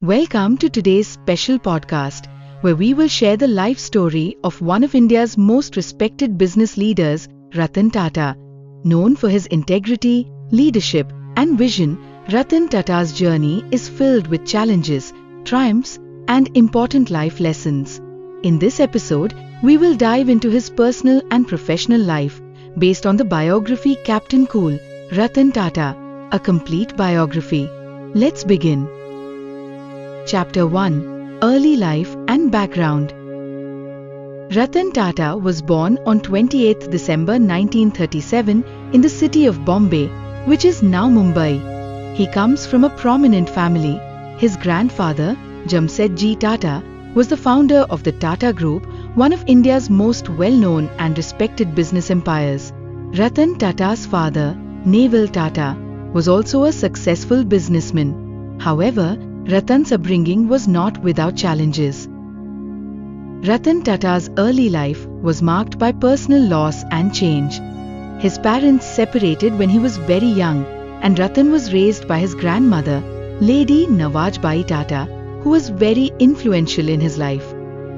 Welcome to today's special podcast, where we will share the life story of one of India's most respected business leaders, Ratan Tata. Known for his integrity, leadership, and vision, Ratan Tata's journey is filled with challenges, triumphs, and important life lessons. In this episode, we will dive into his personal and professional life, based on the biography Captain Cool, Ratan Tata, a complete biography. Let's begin. Chapter 1: Early Life and Background. Ratan Tata was born on 28 December 1937 in the city of Bombay, which is now Mumbai. He comes from a prominent family. His grandfather, Jamsetji Tata, was the founder of the Tata Group, one of India's most well-known and respected business empires. Ratan Tata's father, Naval Tata, was also a successful businessman. However, Ratan's upbringing was not without challenges. Ratan Tata's early life was marked by personal loss and change. His parents separated when he was very young, and Ratan was raised by his grandmother, Lady Nawajbai Tata, who was very influential in his life.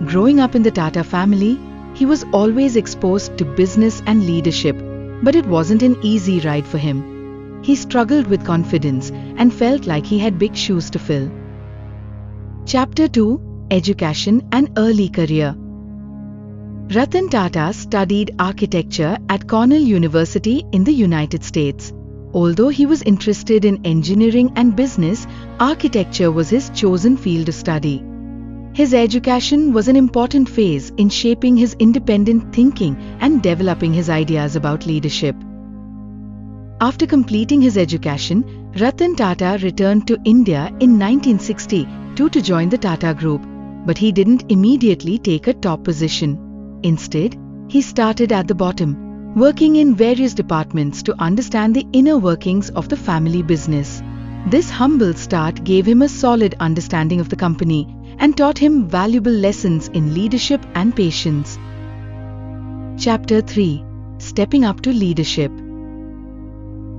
Growing up in the Tata family, he was always exposed to business and leadership, but it wasn't an easy ride for him. He struggled with confidence and felt like he had big shoes to fill. Chapter 2: Education and Early Career. Ratan Tata studied architecture at Cornell University in the United States. Although he was interested in engineering and business, architecture was his chosen field of study. His education was an important phase in shaping his independent thinking and developing his ideas about leadership. After completing his education, Ratan Tata returned to India in 1962 to join the Tata Group, but he didn't immediately take a top position. Instead, he started at the bottom, working in various departments to understand the inner workings of the family business. This humble start gave him a solid understanding of the company and taught him valuable lessons in leadership and patience. Chapter 3: Stepping Up to Leadership.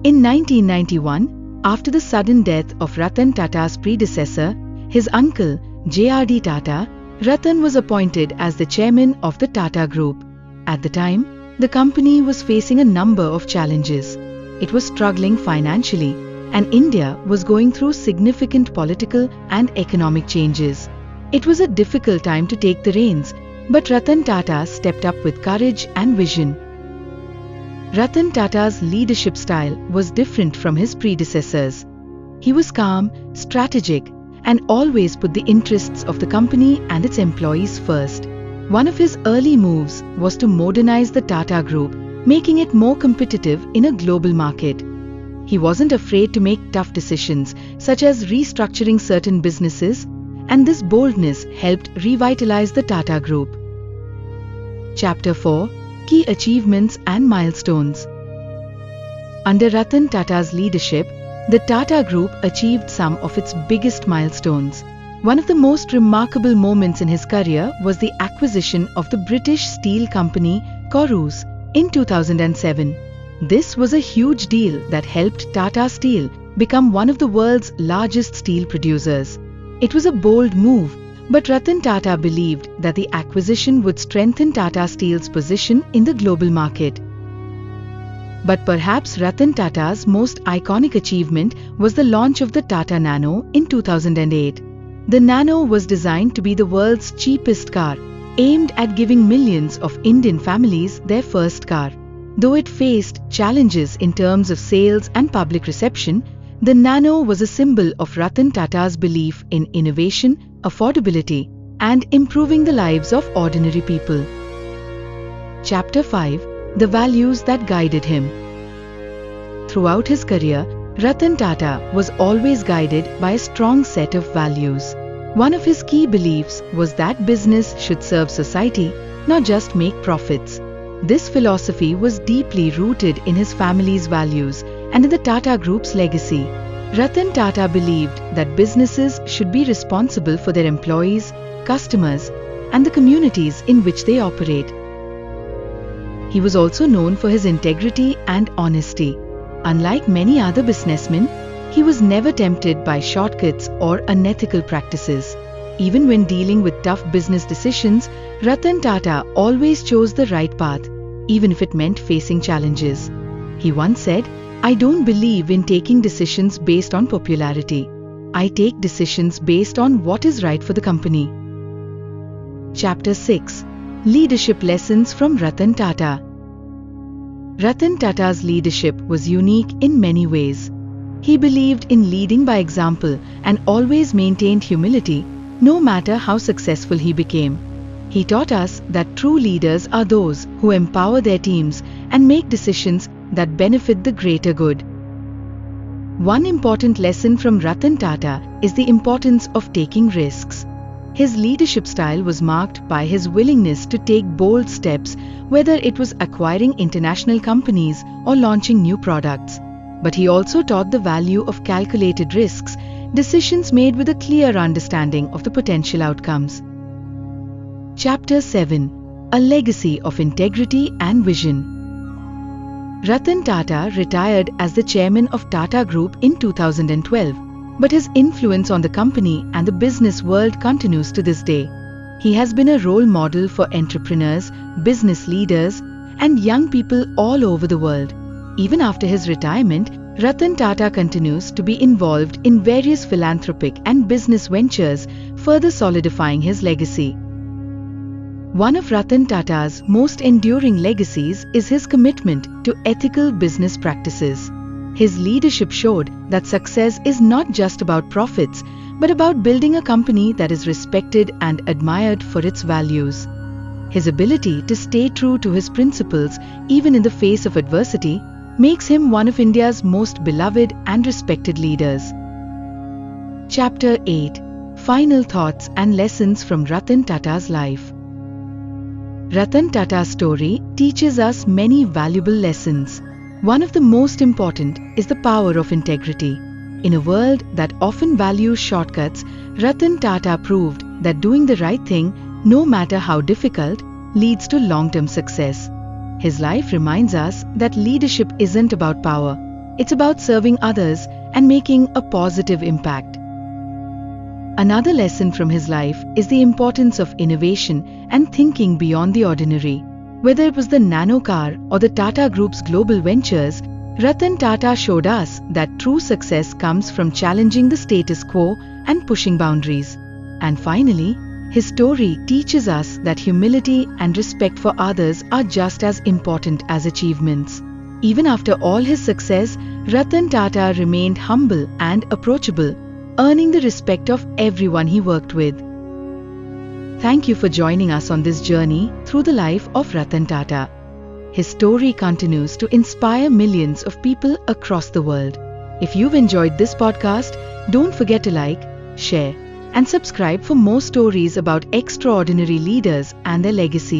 In 1991, after the sudden death of Ratan Tata's predecessor, his uncle, J.R.D. Tata, Ratan was appointed as the chairman of the Tata Group. At the time, the company was facing a number of challenges. It was struggling financially, and India was going through significant political and economic changes. It was a difficult time to take the reins, but Ratan Tata stepped up with courage and vision. Ratan Tata's leadership style was different from his predecessors. He was calm, strategic, and always put the interests of the company and its employees first. One of his early moves was to modernize the Tata Group, making it more competitive in a global market. He wasn't afraid to make tough decisions, such as restructuring certain businesses, and this boldness helped revitalize the Tata Group. Chapter 4: Key Achievements and Milestones. Under Ratan Tata's leadership, the Tata Group achieved some of its biggest milestones. One of the most remarkable moments in his career was the acquisition of the British steel company Corus in 2007. This was a huge deal that helped Tata Steel become one of the world's largest steel producers. It was a bold move, but Ratan Tata believed that the acquisition would strengthen Tata Steel's position in the global market. But perhaps Ratan Tata's most iconic achievement was the launch of the Tata Nano in 2008. The Nano was designed to be the world's cheapest car, aimed at giving millions of Indian families their first car. Though it faced challenges in terms of sales and public reception, the Nano was a symbol of Ratan Tata's belief in innovation, affordability, and improving the lives of ordinary people. Chapter 5: The Values that Guided Him. Throughout his career, Ratan Tata was always guided by a strong set of values. One of his key beliefs was that business should serve society, not just make profits. This philosophy was deeply rooted in his family's values and in the Tata Group's legacy. Ratan Tata believed that businesses should be responsible for their employees, customers, and the communities in which they operate. He was also known for his integrity and honesty. Unlike many other businessmen, he was never tempted by shortcuts or unethical practices. Even when dealing with tough business decisions, Ratan Tata always chose the right path, even if it meant facing challenges. He once said, "I don't believe in taking decisions based on popularity. I take decisions based on what is right for the company." Chapter 6. Leadership Lessons from Ratan Tata. Ratan Tata's leadership was unique in many ways. He believed in leading by example and always maintained humility, no matter how successful he became. He taught us that true leaders are those who empower their teams and make decisions that benefit the greater good. One important lesson from Ratan Tata is the importance of taking risks. His leadership style was marked by his willingness to take bold steps, whether it was acquiring international companies or launching new products. But he also taught the value of calculated risks, decisions made with a clear understanding of the potential outcomes. Chapter 7. A Legacy of Integrity and Vision. Ratan Tata retired as the chairman of Tata Group in 2012, but his influence on the company and the business world continues to this day. He has been a role model for entrepreneurs, business leaders, and young people all over the world. Even after his retirement, Ratan Tata continues to be involved in various philanthropic and business ventures, further solidifying his legacy. One of Ratan Tata's most enduring legacies is his commitment to ethical business practices. His leadership showed that success is not just about profits, but about building a company that is respected and admired for its values. His ability to stay true to his principles, even in the face of adversity, makes him one of India's most beloved and respected leaders. Chapter 8. Final Thoughts and Lessons from Ratan Tata's Life. Ratan Tata's story teaches us many valuable lessons. One of the most important is the power of integrity. In a world that often values shortcuts, Ratan Tata proved that doing the right thing, no matter how difficult, leads to long-term success. His life reminds us that leadership isn't about power. It's about serving others and making a positive impact. Another lesson from his life is the importance of innovation and thinking beyond the ordinary. Whether it was the nano car or the Tata Group's global ventures, Ratan Tata showed us that true success comes from challenging the status quo and pushing boundaries. And finally, his story teaches us that humility and respect for others are just as important as achievements. Even after all his success, Ratan Tata remained humble and approachable, earning the respect of everyone he worked with. Thank you for joining us on this journey through the life of Ratan Tata. His story continues to inspire millions of people across the world. If you've enjoyed this podcast, don't forget to like, share, and subscribe for more stories about extraordinary leaders and their legacies.